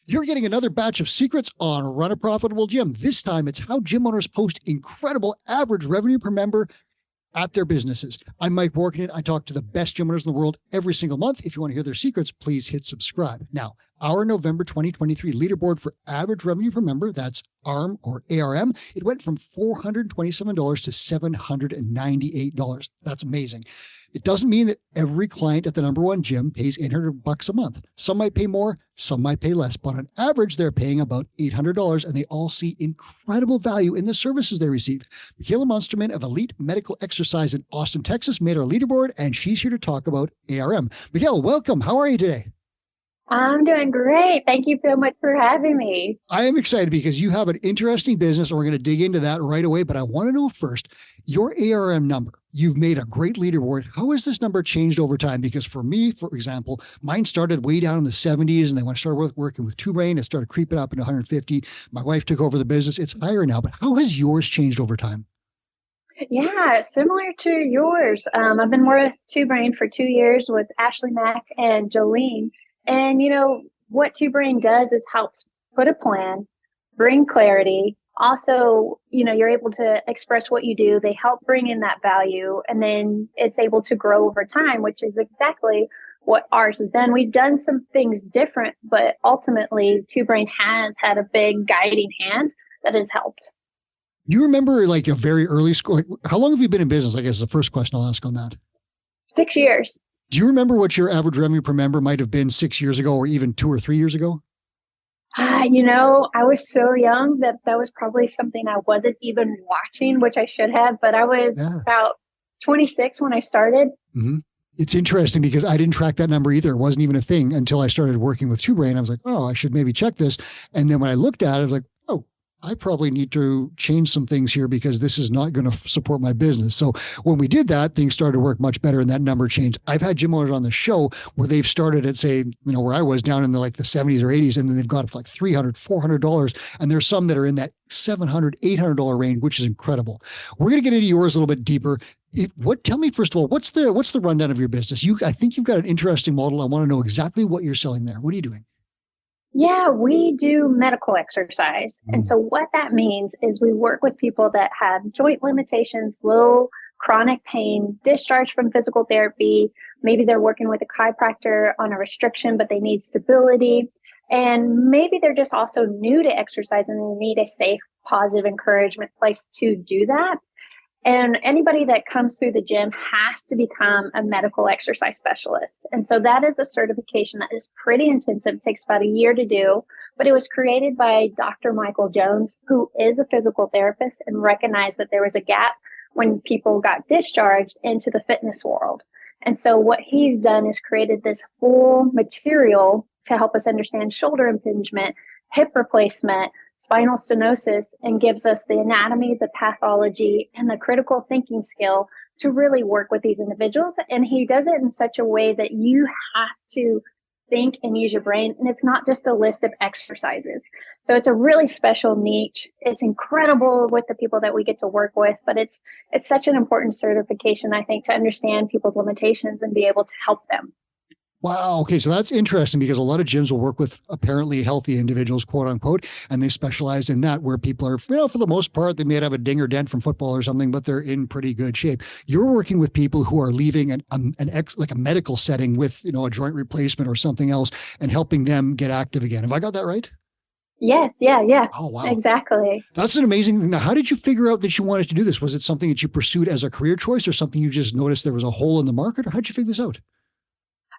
You're getting another batch of secrets on Run a Profitable Gym. This time, it's how gym owners post incredible average revenue per member at their businesses. I'm Mike Warkentin. I talk to the best gym owners in the world every single month. If you want to hear their secrets, please hit subscribe. Now, our November 2023 leaderboard for average revenue per member, that's ARM or ARM, it went from $427 to $798. That's amazing. It doesn't mean that every client at the number one gym pays $800 a month. Some might pay more, some might pay less, but on average, they're paying about $800, and they all see incredible value in the services they receive. Michaela Munsterman of Elite Medical Exercise in Austin, Texas, made our leaderboard, and she's here to talk about ARM. Michaela, welcome. How are you today? I'm doing great. Thank you so much for having me. I am excited because you have an interesting business, and we're going to dig into that right away. But I want to know first, your ARM number. You've made a great leaderboard. How has this number changed over time? Because for me, for example, mine started way down in the 70s, and then when I started working with Two Brain, it started creeping up into 150. My wife took over the business. It's higher now. But how has yours changed over time? Yeah, similar to yours. I've been with Two Brain for 2 years with Ashley Mack and Jolene. And what Two Brain does is helps put a plan, bring clarity. Also, you're able to express what you do. They help bring in that value, and then it's able to grow over time, which is exactly what ours has done. We've done some things different, but ultimately Two Brain has had a big guiding hand that has helped. Do you remember like a very early school? Like, how long have you been in business? I guess is the first question I'll ask on that. 6 years. Do you remember what your average revenue per member might have been 6 years ago or even 2 or 3 years ago? I was so young that was probably something I wasn't even watching, which I should have, but I was about 26 when I started. Mm-hmm. It's interesting because I didn't track that number either. It wasn't even a thing until I started working with Two Brain. I was like, oh, I should maybe check this. And then when I looked at it, I was like, oh, I probably need to change some things here because this is not going to support my business. So when we did that, things started to work much better and that number changed. I've had gym owners on the show where they've started at, say, where I was down in the 70s or 80s, and then they've got up to like $300, $400. And there's some that are in that $700, $800 range, which is incredible. We're going to get into yours a little bit deeper. Tell me, first of all, what's the rundown of your business? I think you've got an interesting model. I want to know exactly what you're selling there. What are you doing? Yeah, we do medical exercise. And so what that means is we work with people that have joint limitations, low chronic pain, discharge from physical therapy. Maybe they're working with a chiropractor on a restriction, but they need stability. And maybe they're just also new to exercise and they need a safe, positive encouragement place to do that. And anybody that comes through the gym has to become a medical exercise specialist. And so that is a certification that is pretty intensive. It takes about a year to do, but it was created by Dr. Michael Jones, who is a physical therapist and recognized that there was a gap when people got discharged into the fitness world. And so what he's done is created this full material to help us understand shoulder impingement, hip replacement, spinal stenosis, and gives us the anatomy, the pathology, and the critical thinking skill to really work with these individuals. And he does it in such a way that you have to think and use your brain. And it's not just a list of exercises. So it's a really special niche. It's incredible with the people that we get to work with, but it's such an important certification, I think, to understand people's limitations and be able to help them. Wow. Okay. So that's interesting because a lot of gyms will work with apparently healthy individuals, quote unquote, and they specialize in that where people are, for the most part, they may have a ding or dent from football or something, but they're in pretty good shape. You're working with people who are leaving like a medical setting with, a joint replacement or something else and helping them get active again. Have I got that right? Yes. Yeah. Oh, wow. Exactly. That's an amazing thing. Now, how did you figure out that you wanted to do this? Was it something that you pursued as a career choice or something you just noticed there was a hole in the market, or how'd you figure this out?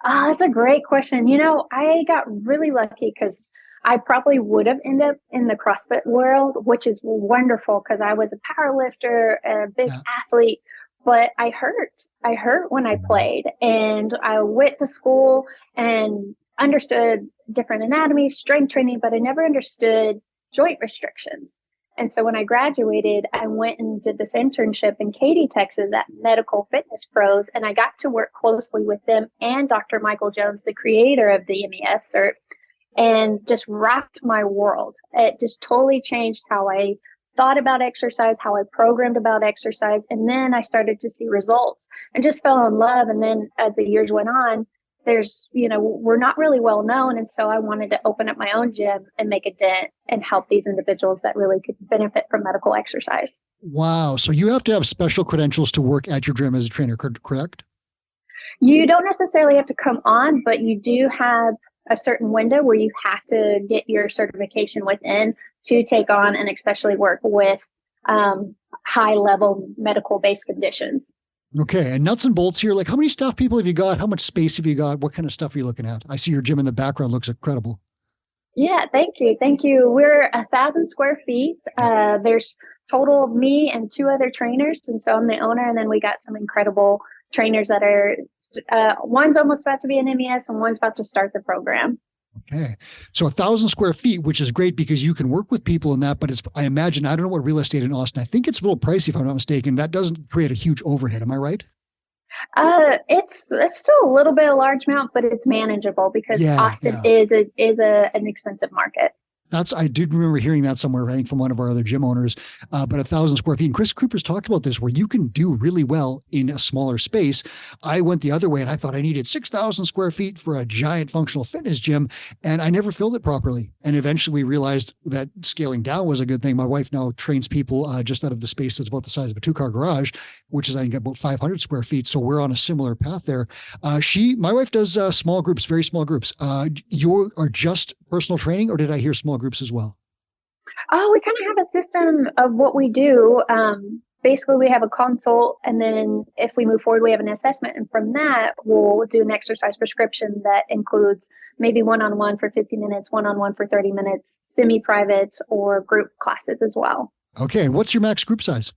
That's a great question. I got really lucky because I probably would have ended up in the CrossFit world, which is wonderful because I was a power lifter, a big athlete, but I hurt. I hurt when I played, and I went to school and understood different anatomy, strength training, but I never understood joint restrictions. And so when I graduated, I went and did this internship in Katy, Texas at Medical Fitness Pros, and I got to work closely with them and Dr. Michael Jones, the creator of the MES cert, and just rocked my world. It just totally changed how I thought about exercise, how I programmed about exercise, and then I started to see results and just fell in love. And then as the years went on, we're not really well known. And so I wanted to open up my own gym and make a dent and help these individuals that really could benefit from medical exercise. Wow. So you have to have special credentials to work at your gym as a trainer, correct? You don't necessarily have to come on, but you do have a certain window where you have to get your certification within to take on and especially work with high level medical based conditions. Okay. And nuts and bolts here, like how many staff people have you got? How much space have you got? What kind of stuff are you looking at? I see your gym in the background looks incredible. Yeah, thank you. Thank you. We're 1,000 square feet. There's total of me and 2 other trainers. And so I'm the owner. And then we got some incredible trainers that are, one's almost about to be an MES and one's about to start the program. Okay. So 1,000 square feet, which is great because you can work with people in that, but I imagine, I don't know what real estate in Austin, I think it's a little pricey if I'm not mistaken. That doesn't create a huge overhead. Am I right? It's still a little bit of large amount, but it's manageable because Austin is an expensive market. I did remember hearing that somewhere, I think from one of our other gym owners, but 1,000 square feet. And Chris Cooper's talked about this where you can do really well in a smaller space. I went the other way and I thought I needed 6,000 square feet for a giant functional fitness gym. And I never filled it properly. And eventually we realized that scaling down was a good thing. My wife now trains people just out of the space that's about the size of a 2-car garage, which is I think about 500 square feet. So we're on a similar path there. My wife does small groups, very small groups. You are just personal training, or did I hear small groups as well? Oh, we kind of have a system of what we do. Basically, we have a consult, and then if we move forward, we have an assessment. And from that, we'll do an exercise prescription that includes maybe one-on-one for 50 minutes, one-on-one for 30 minutes, semi-private or group classes as well. Okay. And what's your max group size?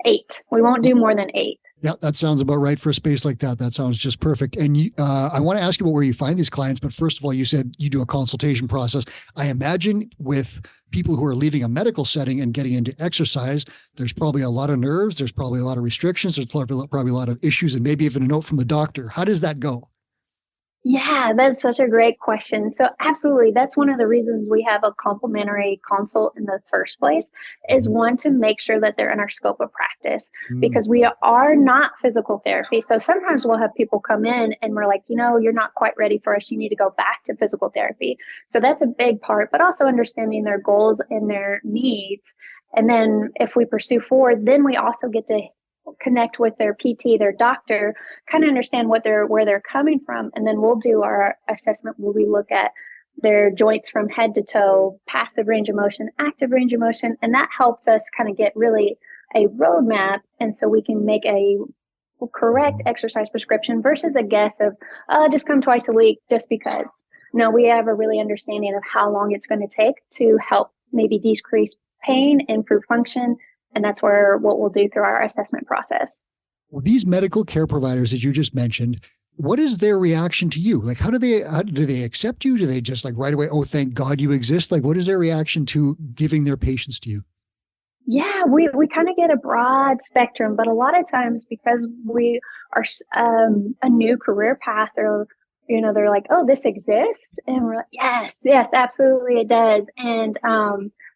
8. We won't do more than 8. Yeah, that sounds about right for a space like that. That sounds just perfect. And I want to ask you about where you find these clients, but first of all, you said you do a consultation process. I imagine with people who are leaving a medical setting and getting into exercise, there's probably a lot of nerves, there's probably a lot of restrictions, there's probably a lot of issues, and maybe even a note from the doctor. How does that go? Yeah, that's such a great question. So absolutely, that's one of the reasons we have a complimentary consult in the first place is one, to make sure that they're in our scope of practice because we are not physical therapy. So sometimes we'll have people come in and we're like, you're not quite ready for us. You need to go back to physical therapy. So that's a big part, but also understanding their goals and their needs. And then if we pursue forward, then we also get to connect with their PT, their doctor, kind of understand where they're coming from. And then we'll do our assessment where we look at their joints from head to toe, passive range of motion, active range of motion. And that helps us kind of get really a roadmap. And so we can make a correct exercise prescription versus a guess of, just come twice a week just because. No, we have a really understanding of how long it's going to take to help maybe decrease pain, improve function. And that's what we'll do through our assessment process. Well, these medical care providers that you just mentioned, what is their reaction to you? Like, how do they accept you? Do they just like right away, oh, thank God you exist? Like, what is their reaction to giving their patients to you? Yeah, we kind of get a broad spectrum, but a lot of times because we are a new career path, or they're like, oh, this exists, and we're like, yes, absolutely, it does, and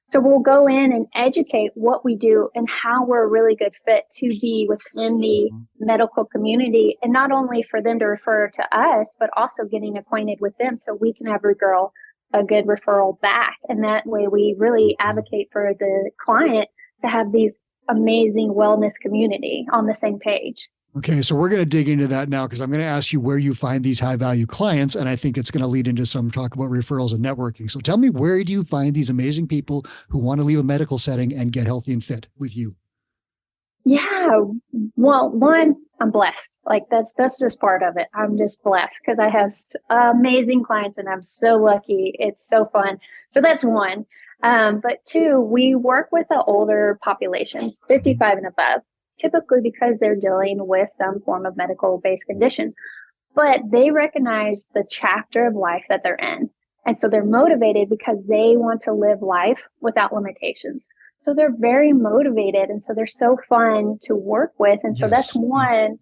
so we'll go in and educate what we do and how we're a really good fit to be within the medical community, and not only for them to refer to us, but also getting acquainted with them so we can have a good referral back. And that way we really advocate for the client to have these amazing wellness community on the same page. Okay, so we're going to dig into that now because I'm going to ask you where you find these high value clients. And I think it's going to lead into some talk about referrals and networking. So tell me, where do you find these amazing people who want to leave a medical setting and get healthy and fit with you? Yeah, well, one, I'm blessed. Like that's just part of it. I'm just blessed because I have amazing clients and I'm so lucky. It's so fun. So that's one. But two, we work with the older population, 55 and above, typically because they're dealing with some form of medical-based condition. But they recognize the chapter of life that they're in. And so they're motivated because they want to live life without limitations. So they're very motivated. And so they're so fun to work with. And so that's one,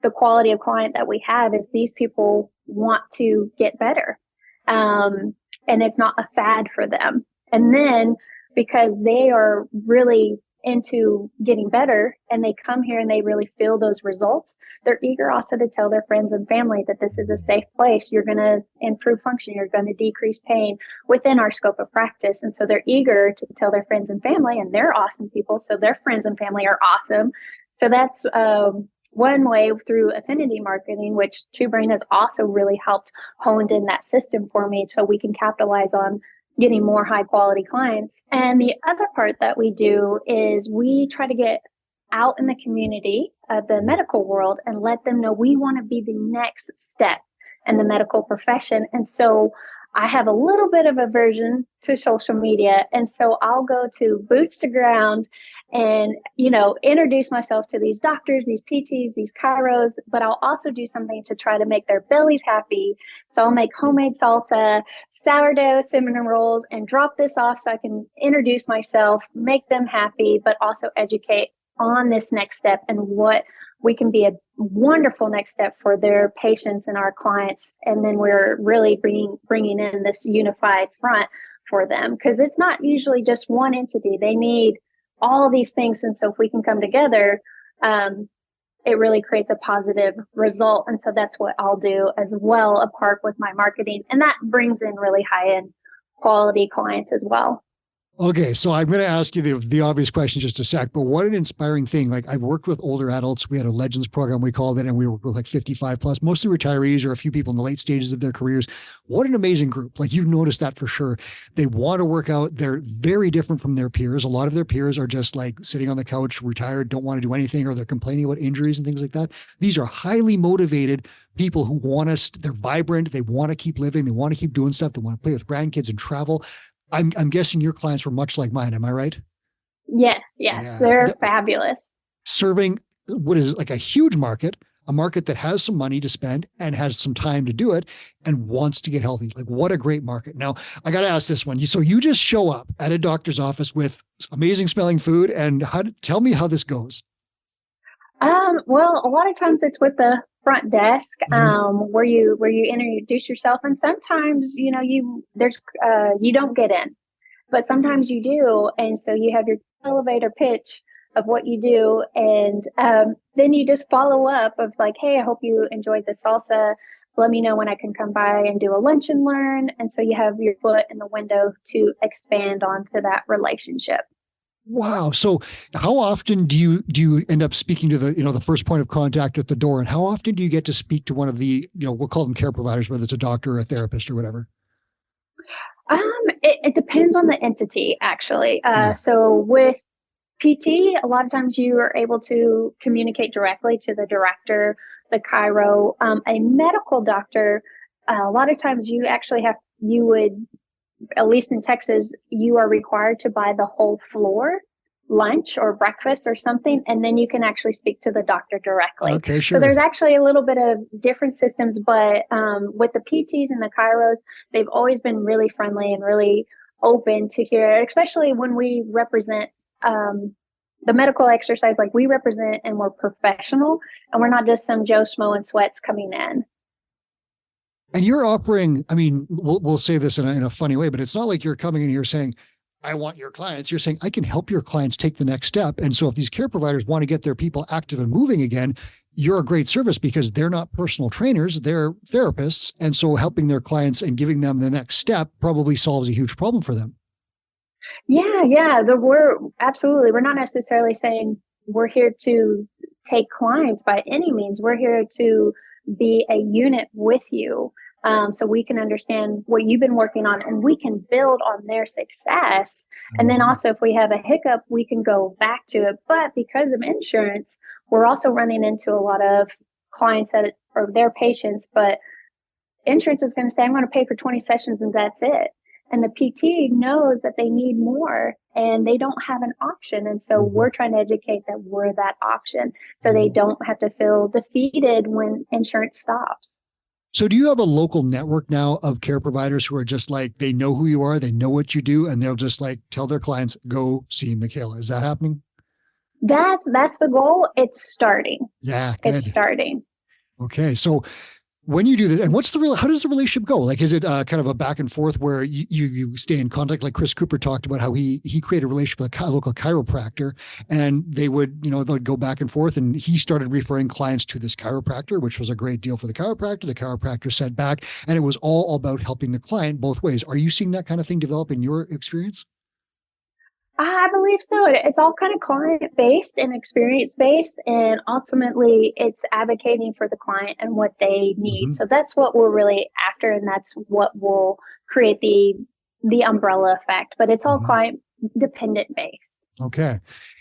the quality of client that we have is these people want to get better. And it's not a fad for them. And then because they are really into getting better and they come here and they really feel those results, they're eager also to tell their friends and family that this is a safe place. You're going to improve function. You're going to decrease pain within our scope of practice. And so they're eager to tell their friends and family, and they're awesome people. So their friends and family are awesome. So that's one way through affinity marketing, which Two Brain has also really helped honed in that system for me so we can capitalize on getting more high quality clients. And the other part that we do is we try to get out in the community of the medical world and let them know we want to be the next step in the medical profession. And so I have a little bit of aversion to social media. And so I'll go to boots to ground and, introduce myself to these doctors, these PTs, these chiros, but I'll also do something to try to make their bellies happy. So I'll make homemade salsa, sourdough, cinnamon rolls, and drop this off so I can introduce myself, make them happy, but also educate on this next step and what we can be a wonderful next step for their patients and our clients. And then we're really bringing in this unified front for them, because it's not usually just one entity. They need all these things. And so if we can come together, it really creates a positive result. And so that's what I'll do as well, apart with my marketing. And that brings in really high-end quality clients as well. Okay, so I'm going to ask you the obvious question just a sec, but what an inspiring thing. Like, I've worked with older adults. We had a Legends program, we called it, and we worked with like 55 plus, mostly retirees or a few people in the late stages of their careers. What an amazing group. Like, you've noticed that for sure. They want to work out. They're very different from their peers. A lot of their peers are just like sitting on the couch, retired, don't want to do anything, or they're complaining about injuries and things like that. These are highly motivated people who want us. They're vibrant. They want to keep living. They want to keep doing stuff. They want to play with grandkids and travel. I'm guessing your clients were much like mine. Am I right? Yes. Yeah. They're fabulous. Serving what is like a huge market, a market that has some money to spend and has some time to do it and wants to get healthy. Like, what a great market. Now, I got to ask this one. So you just show up at a doctor's office with amazing smelling food, and tell me how this goes. Well, a lot of times it's with the front desk, where you introduce yourself, and sometimes, you don't get in, but sometimes you do. And so you have your elevator pitch of what you do. And, then you just follow up of like, hey, I hope you enjoyed the salsa. Let me know when I can come by and do a lunch and learn. And so you have your foot in the window to expand onto that relationship. Wow. So how often do you end up speaking to the first point of contact at the door? And how often do you get to speak to one of the, we'll call them care providers, whether it's a doctor or a therapist or whatever? It depends on the entity, actually. So with PT, a lot of times you are able to communicate directly to the director, the chiro. A medical doctor, a lot of times you would, at least in Texas, you are required to buy the whole floor lunch or breakfast or something, and then you can actually speak to the doctor directly. Okay, sure. So there's actually a little bit of different systems, but with the PTs and the chiros, they've always been really friendly and really open to hear, especially when we represent the medical exercise. Like, we represent and we're professional, and we're not just some Joe Schmo in sweats coming in. And you're offering, I mean, we'll say this in a funny way, but it's not like you're coming in here saying, I want your clients. You're saying, I can help your clients take the next step. And so if these care providers want to get their people active and moving again, you're a great service, because they're not personal trainers, they're therapists. And so helping their clients and giving them the next step probably solves a huge problem for them. Yeah. We're not necessarily saying we're here to take clients by any means. We're here to be a unit with you, so we can understand what you've been working on, and we can build on their success. And then also, if we have a hiccup, we can go back to it. But because of insurance, we're also running into a lot of clients that are their patients, but insurance is going to say, I'm going to pay for 20 sessions and that's it. And the PT knows that they need more and they don't have an option. And so we're trying to educate that we're that option, so they don't have to feel defeated when insurance stops. So do you have a local network now of care providers who are just like, they know who you are, they know what you do, and they'll just like tell their clients, go see Michaela? Is that happening? That's the goal. It's starting. Yeah, good. It's starting. Okay. So When you do this, and how does the relationship go? Like, is it kind of a back and forth where you stay in contact? Like Chris Cooper talked about how he created a relationship with a local chiropractor, and they'd go back and forth, and he started referring clients to this chiropractor, which was a great deal for the chiropractor. The chiropractor sent back, and it was all about helping the client both ways. Are you seeing that kind of thing develop in your experience? I believe so. It's all kind of client based and experience based, and ultimately it's advocating for the client and what they need. Mm-hmm. So that's what we're really after, and that's what will create the umbrella effect. But it's all Mm-hmm. client dependent based. Okay.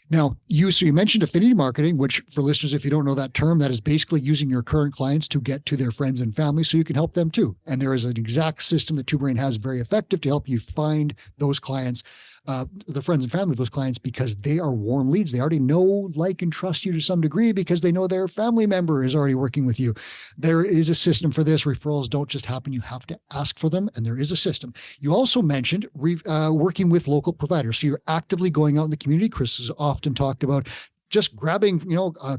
Now, you mentioned affinity marketing, which for listeners, if you don't know that term, that is basically using your current clients to get to their friends and family so you can help them too. And there is an exact system that Two Brain has very effective to help you find those clients, the friends and family of those clients, because they are warm leads. They already know, like, and trust you to some degree because they know their family member is already working with you. There is a system for this. Referrals don't just happen. You have to ask for them, and there is a system. You also mentioned working with local providers. So you're actively going out in the community. Chris has often talked about just grabbing, a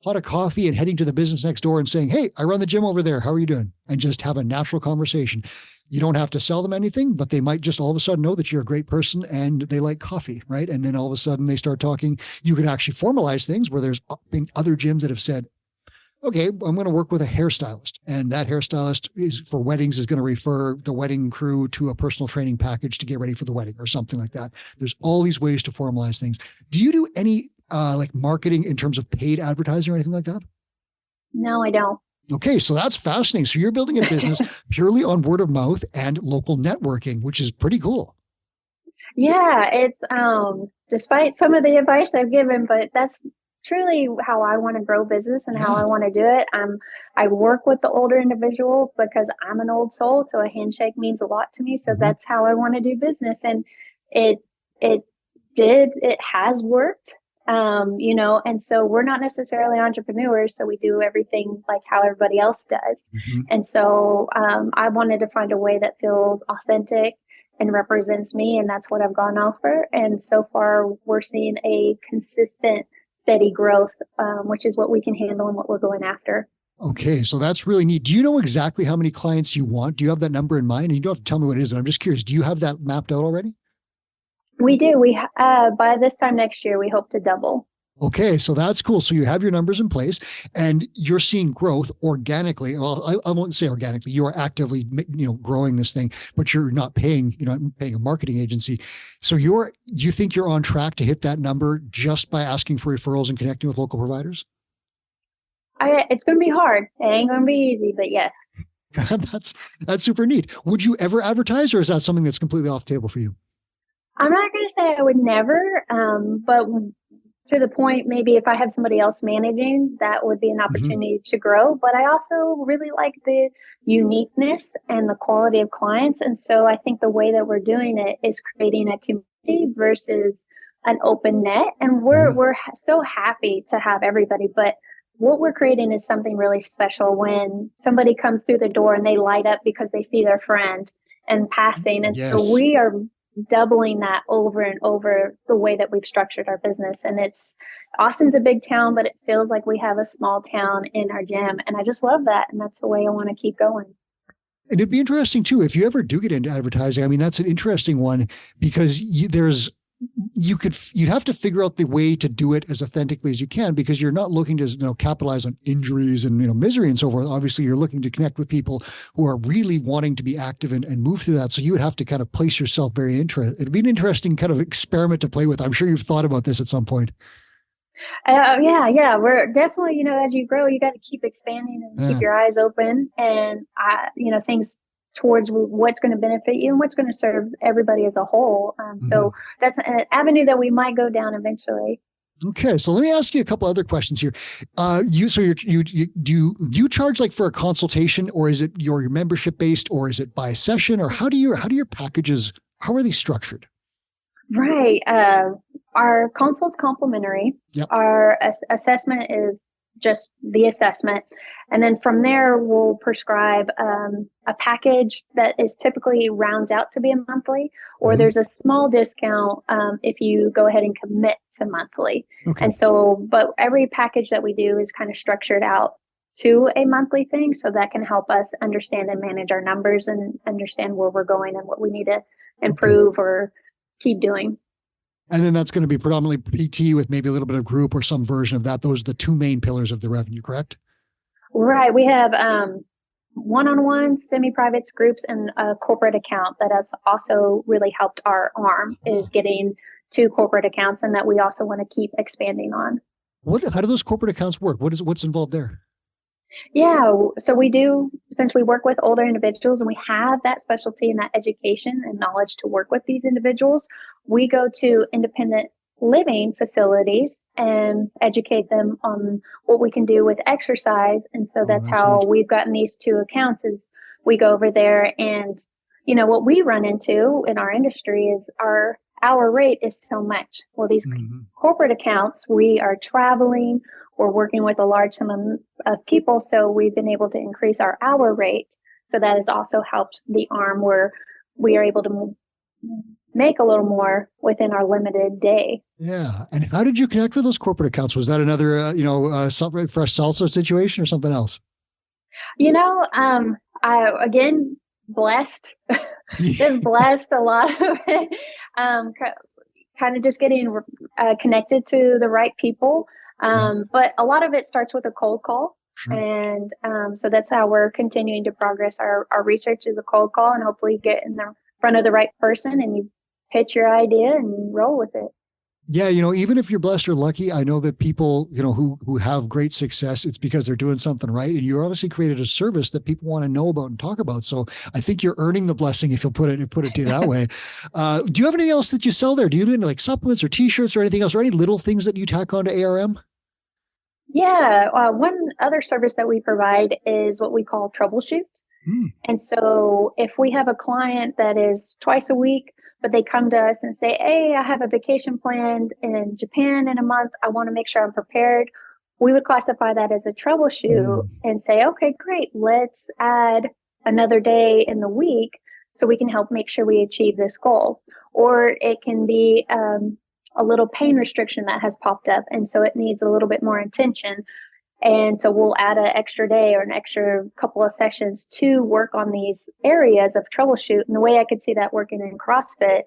pot of coffee and heading to the business next door and saying, "Hey, I run the gym over there. How are you doing?" And just have a natural conversation. You don't have to sell them anything, but they might just all of a sudden know that you're a great person and they like coffee, right? And then all of a sudden they start talking. You can actually formalize things where there's been other gyms that have said, okay, I'm going to work with a hairstylist, and that hairstylist is for weddings is going to refer the wedding crew to a personal training package to get ready for the wedding or something like that. There's all these ways to formalize things. Do you do any like marketing in terms of paid advertising or anything like that? No, I don't. Okay, so that's fascinating. So you're building a business purely on word of mouth and local networking, which is pretty cool. Yeah, it's despite some of the advice I've given, but that's truly how I want to grow business and how I want to do it. I work with the older individual because I'm an old soul, so a handshake means a lot to me. So that's how I want to do business, and it it has worked. And so we're not necessarily entrepreneurs, so we do everything like how everybody else does. And so I wanted to find a way that feels authentic and represents me, and that's what I've gone for. And so far, we're seeing a consistent, steady growth, which is what we can handle and what we're going after. Okay, so that's really neat. Do you know exactly how many clients you want? Do you have that number in mind? And you don't have to tell me what it is, but I'm just curious. Do you have that mapped out already? We do. By this time next year, we hope to double. Okay, so that's cool. So you have your numbers in place and you're seeing growth organically. Well, I won't say organically. You are actively, growing this thing, but you're not paying a marketing agency. So you think you're on track to hit that number just by asking for referrals and connecting with local providers? It's going to be hard. It ain't going to be easy, but yes. That's super neat. Would you ever advertise, or is that something that's completely off the table for you? I'm not going to say I would never, but to the point, maybe if I have somebody else managing, that would be an opportunity to grow. But I also really like the uniqueness and the quality of clients. And so I think the way that we're doing it is creating a community versus an open net. And we're so happy to have everybody. But what we're creating is something really special when somebody comes through the door and they light up because they see their friend and passing. And so we are doubling that over and over the way that we've structured our business. And Austin's a big town, but it feels like we have a small town in our gym. And I just love that. And that's the way I want to keep going. And it'd be interesting too, if you ever do get into advertising. I mean, that's an interesting one because you'd have to figure out the way to do it as authentically as you can, because you're not looking to capitalize on injuries and misery and so forth. Obviously, you're looking to connect with people who are really wanting to be active and move through that. So you would have to kind of place yourself very interested. It'd be an interesting kind of experiment to play with. I'm sure you've thought about this at some point. Yeah. We're definitely, as you grow, you got to keep expanding and keep your eyes open, and things towards what's going to benefit you and what's going to serve everybody as a whole. So that's an avenue that we might go down eventually. Okay, so let me ask you a couple other questions here. Do you charge like for a consultation, or is it your membership based, or is it by session, or how do your packages, how are they structured? Right. Our consult's complimentary. Yep. Our assessment is just the assessment. And then from there, we'll prescribe a package that is typically rounds out to be a monthly, or there's a small discount if you go ahead and commit to monthly. Okay. And so, but every package that we do is kind of structured out to a monthly thing. So that can help us understand and manage our numbers and understand where we're going and what we need to improve or keep doing. And then that's going to be predominantly PT with maybe a little bit of group or some version of that. Those are the two main pillars of the revenue, correct? Right. We have one-on-one, semi-privates, groups, and a corporate account that has also really helped our arm is getting 2 corporate accounts, and that we also want to keep expanding on. How do those corporate accounts work? What's involved there? Yeah, so we do, since we work with older individuals and we have that specialty and that education and knowledge to work with these individuals, we go to independent living facilities and educate them on what we can do with exercise. And so that's how we've gotten these 2 accounts is we go over there and, what we run into in our industry is our hour rate is so much. Well, these corporate accounts, we are traveling, we're working with a large sum of people. So we've been able to increase our hour rate. So that has also helped the arm where we are able to make a little more within our limited day. Yeah. And how did you connect with those corporate accounts? Was that another, fresh salsa situation or something else? I, again, blessed, just blessed a lot of it. Kind of just getting connected to the right people. But a lot of it starts with a cold call. Sure. And so that's how we're continuing to progress. Our research is a cold call and hopefully get in the front of the right person and you pitch your idea and roll with it. Yeah, even if you're blessed or lucky, I know that people, who have great success, it's because they're doing something right. And you obviously created a service that people want to know about and talk about. So I think you're earning the blessing if you'll put it to you that way. Do you have anything else that you sell there? Do you do any like supplements or t-shirts or anything else or any little things that you tack on to ARM? Yeah, one other service that we provide is what we call troubleshoot. And so if we have a client that is twice a week, but they come to us and say, hey, I have a vacation planned in Japan in a month. I want to make sure I'm prepared. We would classify that as a troubleshoot and say, okay, great. Let's add another day in the week so we can help make sure we achieve this goal. Or it can be a little pain restriction that has popped up. And so it needs a little bit more attention. And so we'll add an extra day or an extra couple of sessions to work on these areas of troubleshoot. And the way I could see that working in CrossFit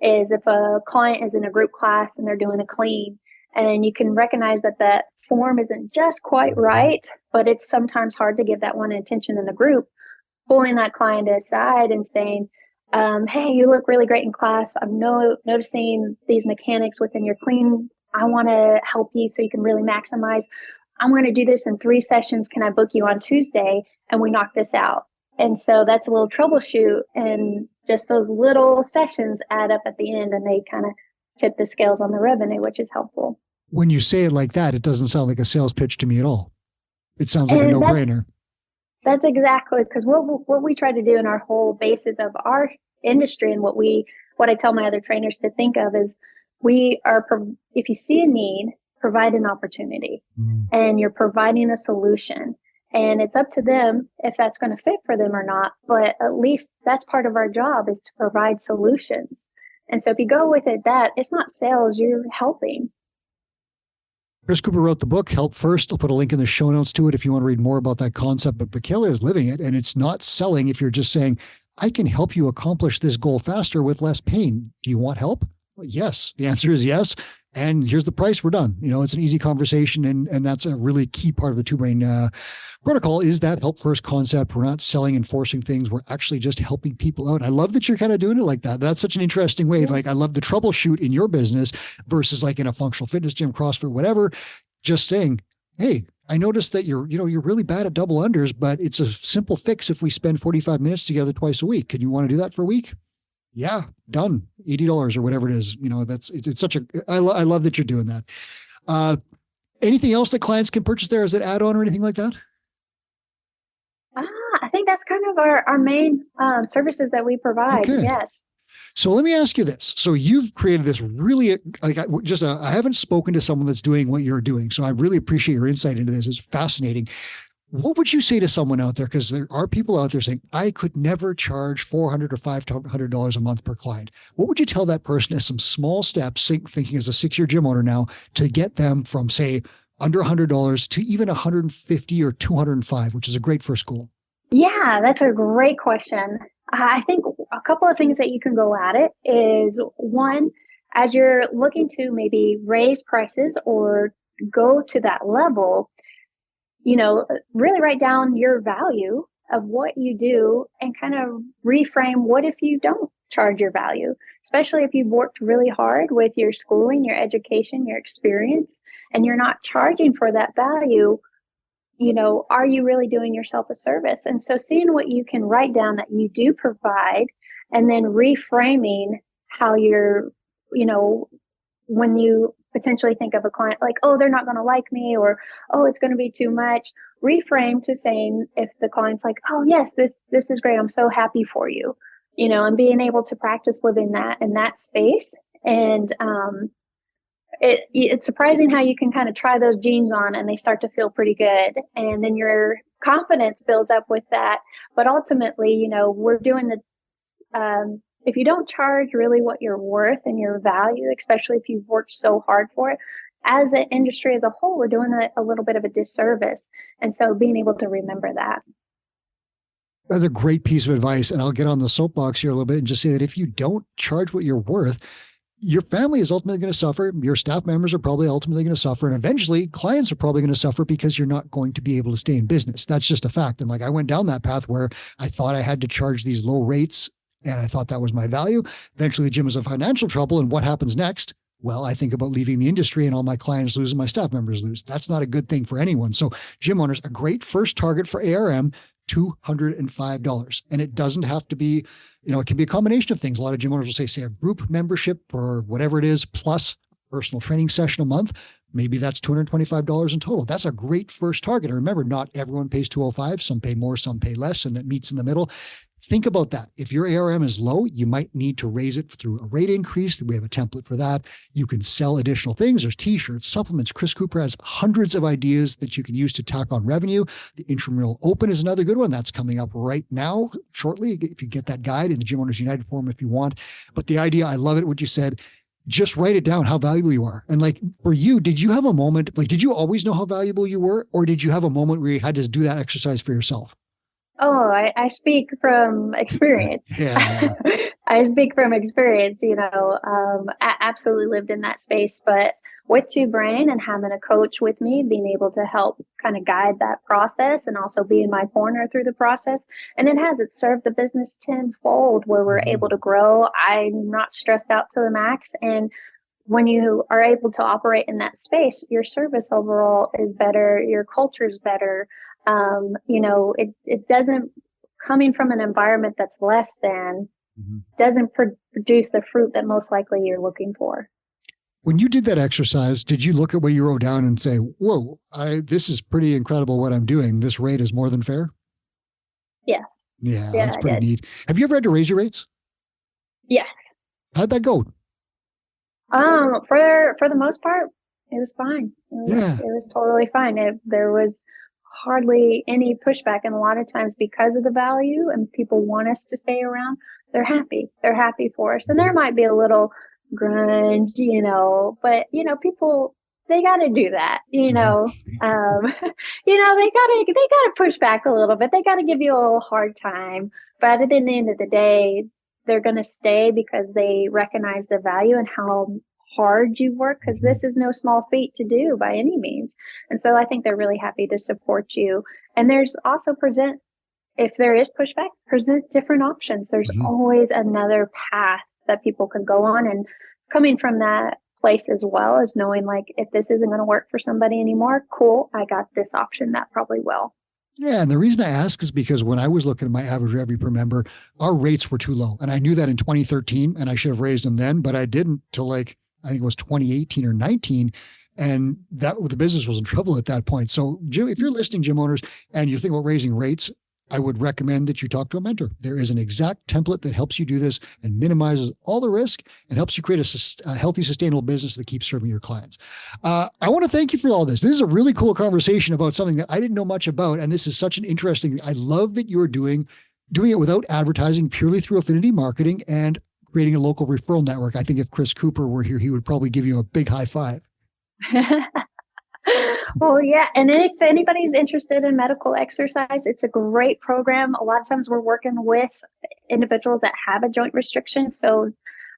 is if a client is in a group class and they're doing a clean and you can recognize that that form isn't just quite right, but it's sometimes hard to give that one attention in the group, pulling that client aside and saying, hey, you look really great in class. I'm noticing these mechanics within your clean. I want to help you so you can really maximize. I'm going to do this in 3 sessions. Can I book you on Tuesday? And we knock this out. And so that's a little troubleshoot. And just those little sessions add up at the end and they kind of tip the scales on the revenue, which is helpful. When you say it like that, it doesn't sound like a sales pitch to me at all. It sounds like a no-brainer. That's exactly because what we try to do in our whole basis of our industry and what I tell my other trainers to think of is we are, if you see a need, provide an opportunity and you're providing a solution and it's up to them if that's going to fit for them or not. But at least that's part of our job is to provide solutions. And so if you go with it, that it's not sales, you're helping. Chris Cooper wrote the book, Help First. I'll put a link in the show notes to it if you want to read more about that concept. But Michaela is living it, and it's not selling if you're just saying, I can help you accomplish this goal faster with less pain. Do you want help? Well, yes. The answer is yes. And here's the price. We're done. It's an easy conversation. And that's a really key part of the 2-Brain protocol is that help first concept. We're not selling and forcing things. We're actually just helping people out. I love that you're kind of doing it like that. That's such an interesting way. Like I love the troubleshoot in your business versus like in a functional fitness gym, CrossFit, whatever, just saying, hey, I noticed that you're really bad at double unders, but it's a simple fix if we spend 45 minutes together twice a week. Can you want to do that for a week? Yeah, done. $80 or whatever it is. It's such I love that you're doing that. Anything else that clients can purchase there as an add-on or anything like that? I think that's kind of our main services that we provide. Okay. Yes. So let me ask you this. So you've created this really, I haven't spoken to someone that's doing what you're doing. So I really appreciate your insight into this. It's fascinating. What would you say to someone out there? Because there are people out there saying, I could never charge $400 or $500 a month per client. What would you tell that person as some small steps, thinking as a 6-year gym owner now, to get them from, say, under $100 to even 150 or 205, which is a great first goal? Yeah, that's a great question. I think a couple of things that you can go at it is one, as you're looking to maybe raise prices or go to that level, really write down your value of what you do and kind of reframe what if you don't charge your value, especially if you've worked really hard with your schooling, your education, your experience, and you're not charging for that value. Are you really doing yourself a service? And so seeing what you can write down that you do provide and then reframing how when you potentially think of a client like, oh, they're not going to like me, or, oh, it's going to be too much, reframe to saying, if the client's like, oh, yes, this is great, I'm so happy for you, and being able to practice living that in that space. And, it's surprising how you can kind of try those jeans on and they start to feel pretty good. And then your confidence builds up with that. But ultimately, we're doing if you don't charge really what you're worth and your value, especially if you've worked so hard for it, as an industry as a whole, we're doing a little bit of a disservice. And so being able to remember that. That's a great piece of advice. And I'll get on the soapbox here a little bit and just say that if you don't charge what you're worth, your family is ultimately going to suffer. Your staff members are probably ultimately going to suffer. And eventually clients are probably going to suffer because you're not going to be able to stay in business. That's just a fact. And I went down that path where I thought I had to charge these low rates and I thought that was my value. Eventually the gym was in financial trouble. And what happens next? Well, I think about leaving the industry and all my clients lose and my staff members lose. That's not a good thing for anyone. So gym owners, a great first target for ARM, $205. And it doesn't have to be, it can be a combination of things. A lot of gym owners will say a group membership or whatever it is, plus personal training session a month. Maybe that's $225 in total. That's a great first target. And remember, not everyone pays $205. Some pay more, some pay less, and that meets in the middle. Think about that. If your ARM is low, you might need to raise it through a rate increase. We have a template for that. You can sell additional things. There's t-shirts, supplements. Chris Cooper has hundreds of ideas that you can use to tack on revenue. The Intramural Open is another good one. That's coming up right now, shortly. If you get that guide in the Gym Owners United forum, if you want. But the idea, I love it, what you said. Just write it down, how valuable you are. And for you, did you have a moment, did you always know how valuable you were? Or did you have a moment where you had to do that exercise for yourself? Oh, I speak from experience. Yeah. I speak from experience, I absolutely lived in that space, but with Two Brain and having a coach with me, being able to help kind of guide that process and also be in my corner through the process. And it's served the business tenfold where we're able to grow. I'm not stressed out to the max. And when you are able to operate in that space, your service overall is better. Your culture is better. It doesn't, coming from an environment that's less than, doesn't produce the fruit that most likely you're looking for. When you did that exercise, did you look at what you wrote down and say, whoa, this is pretty incredible what I'm doing. This rate is more than fair? Yeah. Yeah, that's pretty neat. Have you ever had to raise your rates? Yes. How'd that go? For the most part, it was fine. It was totally fine. There was hardly any pushback. And a lot of times because of the value and people want us to stay around, they're happy. They're happy for us. And there might be a little grunge, but, people, they got to do that, they gotta push back a little bit. They got to give you a little hard time. But at the end of the day, they're going to stay because they recognize the value and how hard you work, because this is no small feat to do by any means. And so I think they're really happy to support you. And there's also if there is pushback, present different options. There's always another path that people can go on. And coming from that place as well as knowing if this isn't going to work for somebody anymore, cool, I got this option that probably will. Yeah. And the reason I ask is because when I was looking at my average revenue per member, our rates were too low. And I knew that in 2013 and I should have raised them then, but I didn't till I think it was 2018 or 19. And the business was in trouble at that point. So Jim, if you're listening, gym owners, and you think about raising rates, I would recommend that you talk to a mentor. There is an exact template that helps you do this and minimizes all the risk and helps you create a healthy, sustainable business that keeps serving your clients. I want to thank you for all this. This is a really cool conversation about something that I didn't know much about. And this is such an interesting, I love that you're doing it without advertising, purely through affinity marketing and creating a local referral network. I think if Chris Cooper were here, he would probably give you a big high five. Well, yeah. And if anybody's interested in medical exercise, it's a great program. A lot of times we're working with individuals that have a joint restriction. So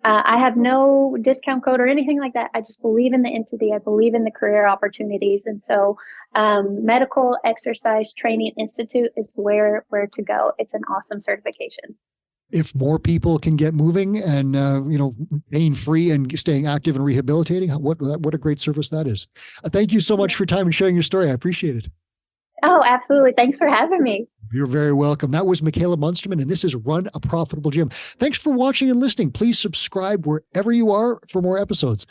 I have no discount code or anything like that. I just believe in the entity. I believe in the career opportunities. And so Medical Exercise Training Institute is where to go. It's an awesome certification. If more people can get moving and, pain free and staying active and rehabilitating, what a great service that is. Thank you so much for your time and sharing your story. I appreciate it. Oh, absolutely. Thanks for having me. You're very welcome. That was Michaela Munsterman, and this is Run a Profitable Gym. Thanks for watching and listening. Please subscribe wherever you are for more episodes.